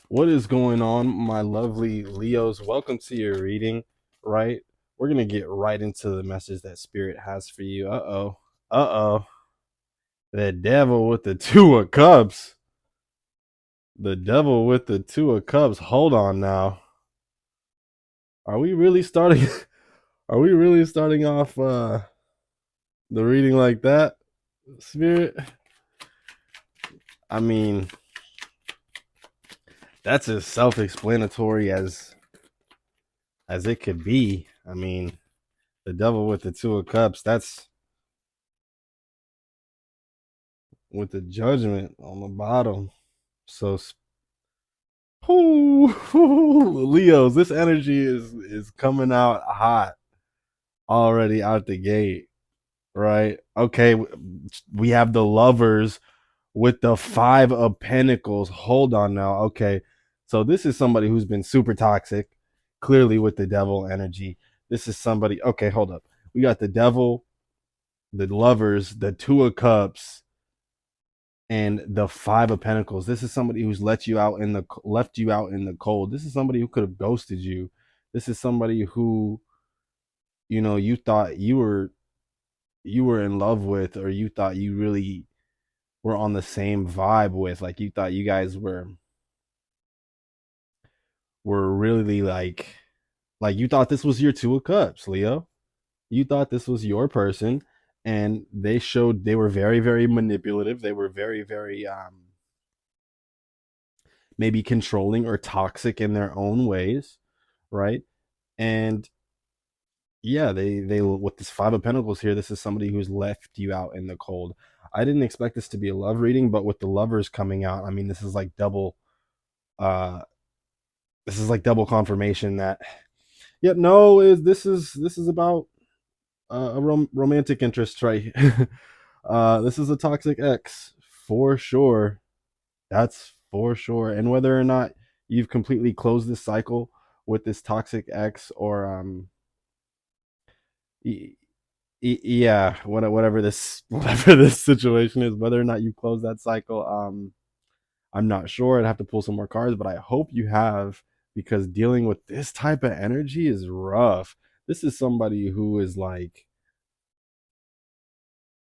What is going on, my lovely Leos? Welcome to your reading, right? We're going to get right into the message that Spirit has for you. Uh-oh. Uh-oh. The devil with the two of cups. The devil with the two of cups. Hold on now. Are we really starting are we really starting off the reading like that, Spirit? I mean, that's as self-explanatory as it could be. I mean, the devil with the two of cups, that's with the judgment on the bottom. So, Leos, this energy is coming out hot already out the gate, right? Okay, we have the lovers with the five of pentacles. Hold on now. Okay, so this is somebody who's been super toxic, clearly with the devil energy. This is somebody. Okay, hold up. We got the devil, the lovers, the two of cups, and the five of pentacles. This is somebody who's left you out in the cold. This is somebody who could have ghosted you. This is somebody who, you thought you were in love with, or you thought you really were on the same vibe with. Like, you thought you guys were really like you thought this was your two of cups, Leo. You thought this was your person, and they were very, very manipulative. They were very, very maybe controlling or toxic in their own ways, right? And yeah, they with this five of pentacles here, this is somebody who's left you out in the cold. I didn't expect this to be a love reading, but with the lovers coming out, I mean, uh this is like double confirmation that, yeah, no, this is about a romantic interest, right? This is a toxic ex for sure. That's for sure. And whether or not you've completely closed this cycle with this toxic ex, or yeah, whatever this whatever this situation is, whether or not you close that cycle, I'm not sure. I'd have to pull some more cards, but I hope you have, because dealing with this type of energy is rough. This is somebody who is like,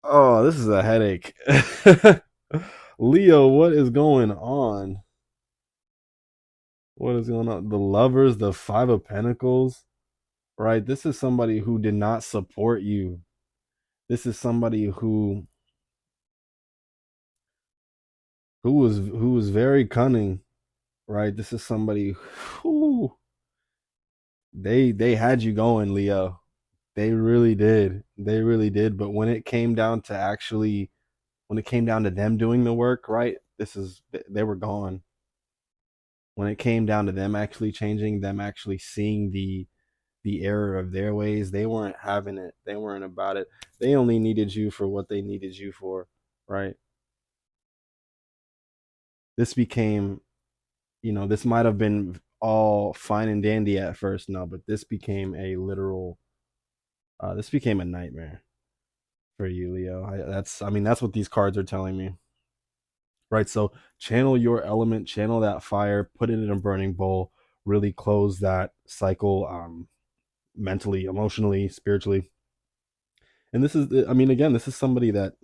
oh, this is a headache. Leo, what is going on? What is going on? The lovers, the five of pentacles, right? This is somebody who did not support you. This is somebody who was very cunning, right? This is somebody who they had you going, Leo. They really did. They really did. But when it came down to them doing the work, right? They were gone. When it came down to them actually changing, them actually seeing the error of their ways, they weren't having it. They weren't about it. They only needed you for what they needed you for, right? This became, this might have been all fine and dandy at first, no, but this became a nightmare for you, Leo. That's what these cards are telling me, right? So channel your element, channel that fire, put it in a burning bowl, really close that cycle, mentally, emotionally, spiritually. And again, this is somebody that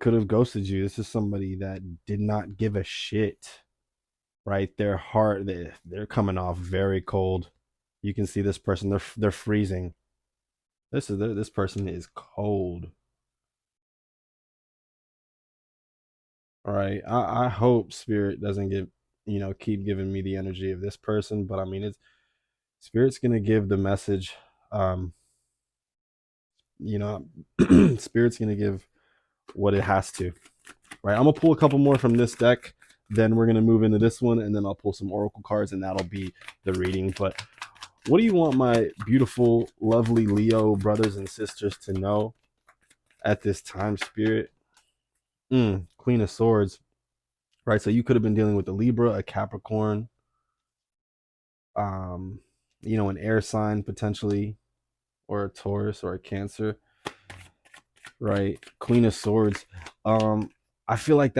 could have ghosted you. This is somebody that did not give a shit, right? Their heart, they're coming off very cold. You can see this person, they're freezing. This person is cold. All right. I hope Spirit doesn't keep giving me the energy of this person, but I mean, it's Spirit's gonna give the message. Um, you know, Spirit's gonna give what it has to. Right. I'm gonna pull a couple more from this deck. Then we're gonna move into this one, and then I'll pull some oracle cards, and that'll be the reading. But what do you want my beautiful, lovely Leo brothers and sisters to know at this time, Spirit? Queen of Swords. Right. So you could have been dealing with a Libra, a Capricorn, um, an air sign potentially, or a Taurus or a Cancer. Right. Queen of Swords. I feel like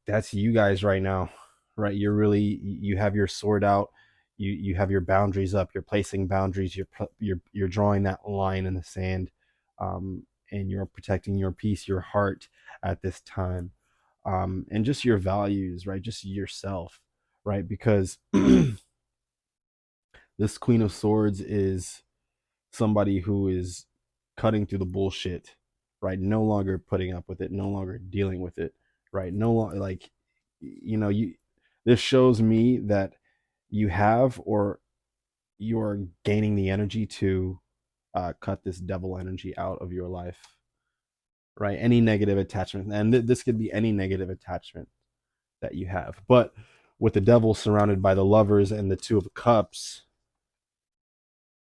that's you guys right now, right? You have your sword out, you have your boundaries up, you're placing boundaries, you're drawing that line in the sand, and you're protecting your peace, your heart at this time, and just your values, right? Just yourself, right? Because this Queen of Swords is somebody who is cutting through the bullshit, right? No longer putting up with it, no longer dealing with it, right? No longer like, you. This shows me that you have, or you're gaining the energy to cut this devil energy out of your life, right? Any negative attachment, and this could be any negative attachment that you have, but with the devil surrounded by the lovers and the two of cups,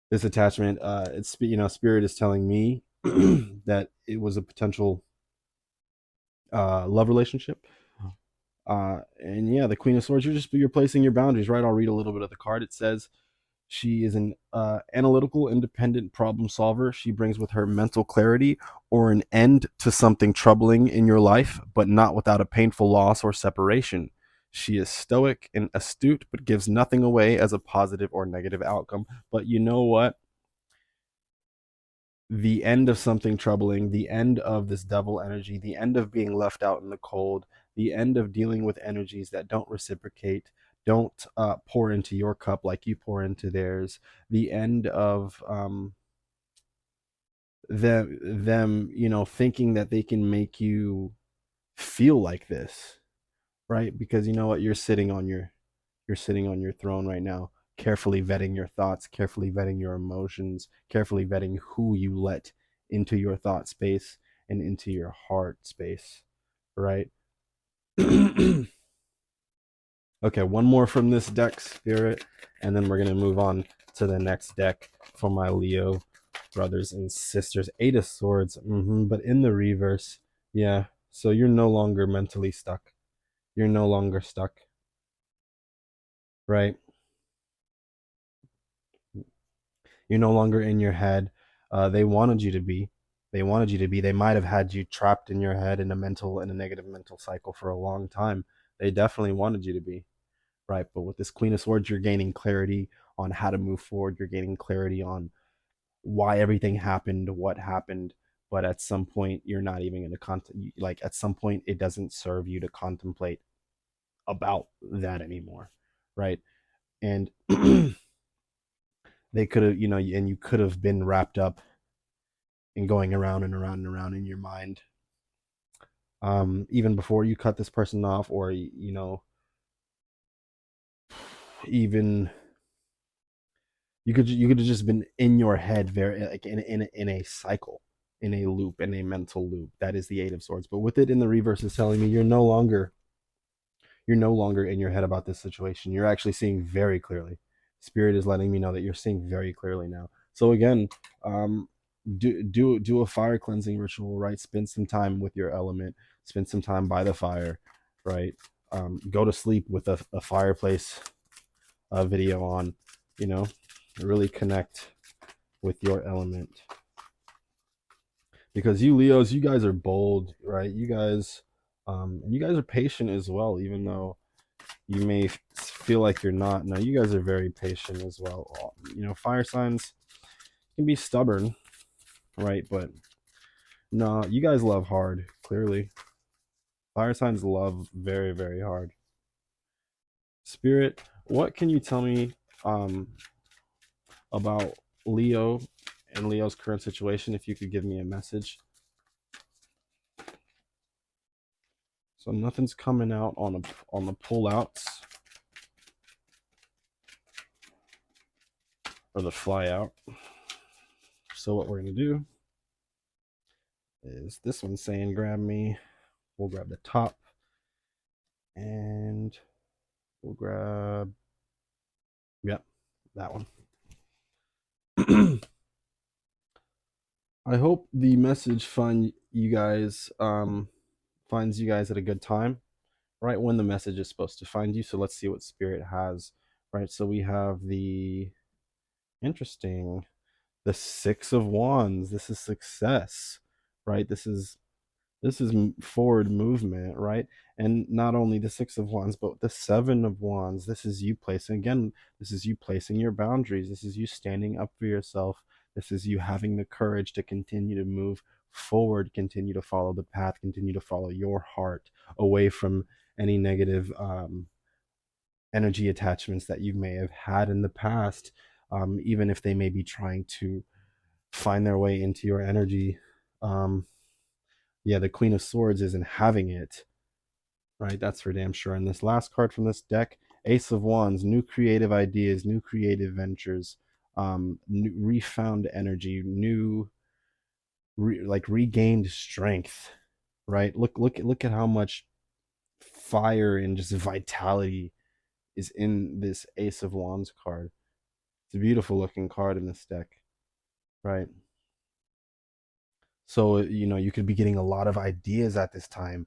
this attachment, it's, spirit is telling me that it was a potential love relationship. And yeah, the Queen of Swords, you're placing your boundaries, right? I'll read a little bit of the card. It says she is an analytical, independent problem solver. She brings with her mental clarity or an end to something troubling in your life, but not without a painful loss or separation. She is stoic and astute, but gives nothing away as a positive or negative outcome. But you know what? The end of something troubling, the end of this devil energy, the end of being left out in the cold, the end of dealing with energies that don't reciprocate, don't pour into your cup like you pour into theirs, the end of them, thinking that they can make you feel like this, right? Because you know what, you're sitting on your throne right now, carefully vetting your thoughts, carefully vetting your emotions, carefully vetting who you let into your thought space and into your heart space, right? Okay, one more from this deck, Spirit, and then we're going to move on to the next deck for my Leo brothers and sisters. Eight of Swords, but in the reverse. Yeah, so you're no longer mentally stuck. You're no longer stuck, right? You're no longer in your head. They wanted you to be. They wanted you to be. They might have had you trapped in your head in a negative mental cycle for a long time. They definitely wanted you to be, right? But with this Queen of Swords, you're gaining clarity on how to move forward. You're gaining clarity on why everything happened, what happened. But at some point, you're not even going to like at some point, it doesn't serve you to contemplate about that anymore, right? And they could have, and you could have been wrapped up and going around and around and around in your mind, even before you cut this person off, or even you could have just been in your head, very like in a cycle, in a loop, in a mental loop. That is the Eight of Swords. But with it in the reverse is telling me you're no longer in your head about this situation. You're actually seeing very clearly. Spirit is letting me know that you're seeing very clearly now. So again, um, do a fire cleansing ritual, right? Spend some time with your element. Spend some time by the fire, right? Go to sleep with a fireplace video on. You know, really connect with your element, because you Leos, you guys are bold, right? And you guys are patient as well, even though you may feel like you're not. No, you guys are very patient as well. Fire signs can be stubborn, right? But no, you guys love hard, clearly. Fire signs love very, very hard. Spirit, what can you tell me um, about Leo and Leo's current situation? If you could give me a message. So nothing's coming out on the pullouts or the fly out. So what we're gonna do is, this one's saying grab me. We'll grab the top, and we'll grab, yep, that one. I hope the message finds you guys at a good time, right when the message is supposed to find you. So let's see what Spirit has, right? So we have the interesting, the Six of Wands. This is success, right? This is This is forward movement, right? And not only the Six of Wands, but the Seven of Wands. This is you placing, again, this is you placing your boundaries. This is you standing up for yourself. This is you having the courage to continue to move forward, continue to follow the path, continue to follow your heart away from any negative energy attachments that you may have had in the past, even if they may be trying to find their way into your energy. Um, yeah, the Queen of Swords isn't having it, right? That's for damn sure. And this last card from this deck, Ace of Wands, new creative ideas, new creative ventures, new, refound energy, new, like regained strength, right? Look at how much fire and just vitality is in this Ace of Wands card. It's a beautiful looking card in this deck, right? So, you could be getting a lot of ideas at this time.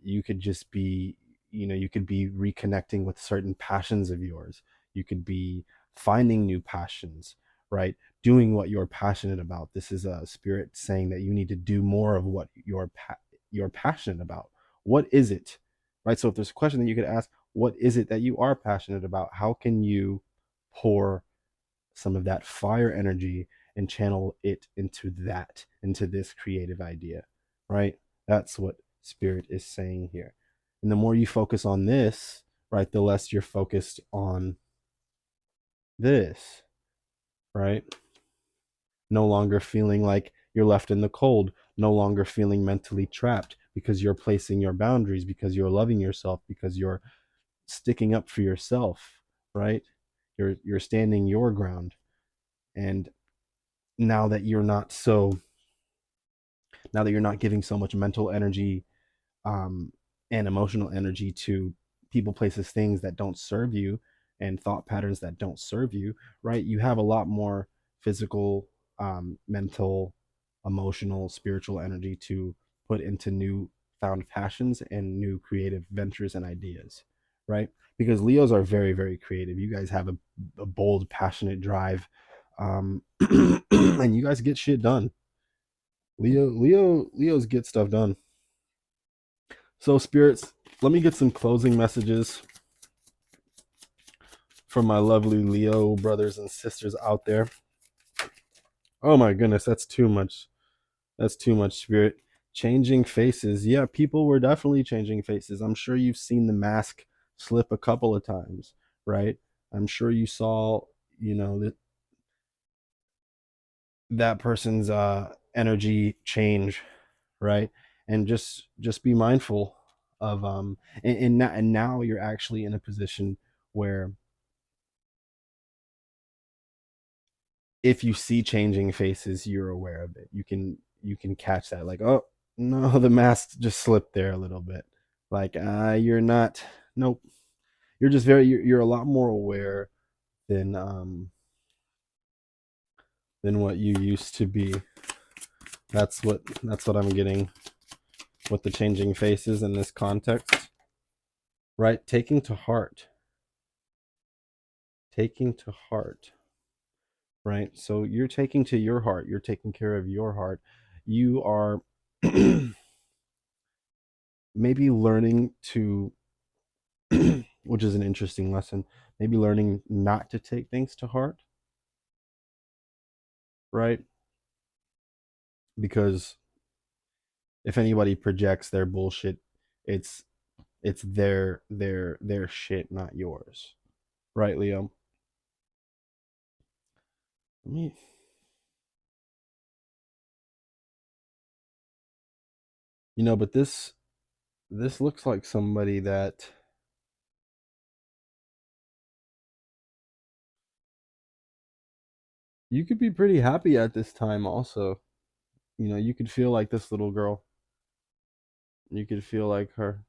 You could just be, you could be reconnecting with certain passions of yours. You could be finding new passions, right? Doing what you're passionate about. This is a spirit saying that you need to do more of what you're passionate about. What is it, right? So if there's a question that you could ask, what is it that you are passionate about? How can you pour some of that fire energy and channel it into this creative idea, right? That's what spirit is saying here. And the more you focus on this, right, the less you're focused on this, right? No longer feeling like you're left in the cold, no longer feeling mentally trapped because you're placing your boundaries, because you're loving yourself, because you're sticking up for yourself, right? You're standing your ground. And now that you're not so now that you're not giving so much mental energy, um, and emotional energy to people, places, things that don't serve you, and thought patterns that don't serve you, right? You have a lot more physical, mental, emotional, spiritual energy to put into new found passions and new creative ventures and ideas, right? Because Leos are very, very creative. You guys have a bold, passionate drive, and you guys get shit done. Leos get stuff done. So spirits, let me get some closing messages from my lovely Leo brothers and sisters out there. Oh my goodness, that's too much. That's too much, spirit. Changing faces. Yeah, people were definitely changing faces. I'm sure you've seen the mask slip a couple of times, right? I'm sure you saw, that person's energy change, right? And just be mindful of and now you're actually in a position where if you see changing faces, you're aware of it. You can catch that, like, oh no, the mask just slipped there a little bit. Like, you're not. Nope. You're just you're a lot more aware than what you used to be. That's what I'm getting with the changing faces in this context, right? Taking to heart, right? So you're taking to your heart. You're taking care of your heart. You are maybe learning to, which is an interesting lesson, maybe learning not to take things to heart, right? Because if anybody projects their bullshit, it's it's their shit, not yours, right, Leo? I mean, but this looks like somebody that you could be pretty happy at this time. Also, you could feel like this little girl. You could feel like her,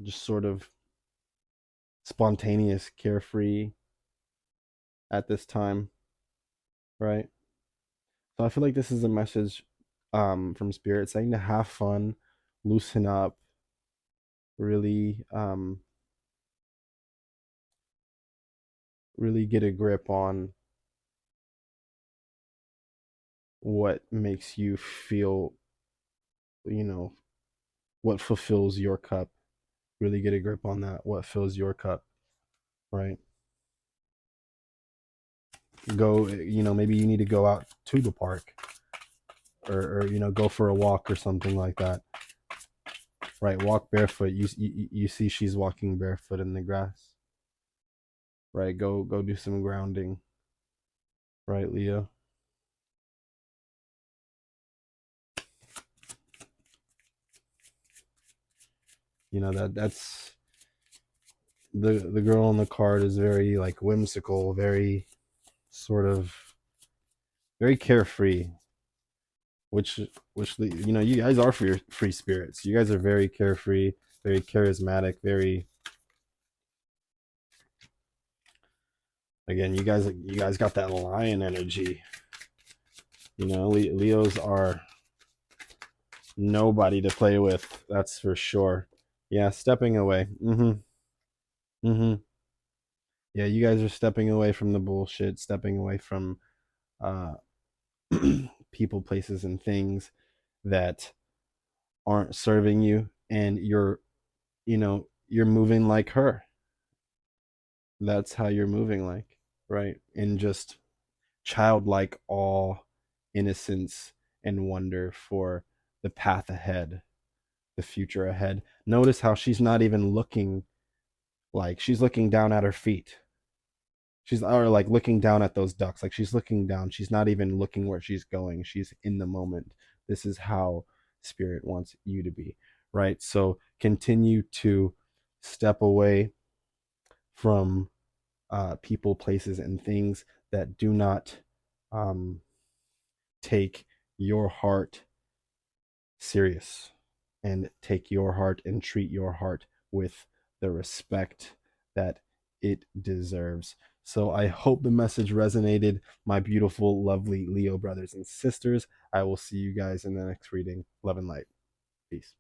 just sort of spontaneous, carefree at this time, right? So I feel like this is a message, from spirit saying to have fun, loosen up, really, really get a grip on what makes you feel you know, what fulfills your cup. Really get a grip on that. What fills your cup, right? Go, maybe you need to go out to the park, or go for a walk or something like that, right? Walk barefoot. You see she's walking barefoot in the grass, right? Go do some grounding, right, Leo? That's the girl on the card is very like whimsical, very sort of very carefree, which you guys are free spirits. You guys are very carefree, very charismatic, very, again, you guys got that lion energy. Leos are nobody to play with, that's for sure. Yeah, stepping away. Yeah, you guys are stepping away from the bullshit, stepping away from uh people, places, and things that aren't serving you, and you're moving like her. That's how you're moving, like, right? In just childlike awe, innocence, and wonder for the path ahead, the future ahead. Notice how she's not even looking, like she's looking down at her feet. She's, or like looking down at those ducks, like she's looking down. She's not even looking where she's going. She's in the moment. This is how spirit wants you to be, right? So continue to step away from people, places, and things that do not um, take your heart serious, and take your heart and treat your heart with the respect that it deserves. So I hope the message resonated, my beautiful, lovely Leo brothers and sisters. I will see you guys in the next reading. Love and light. Peace.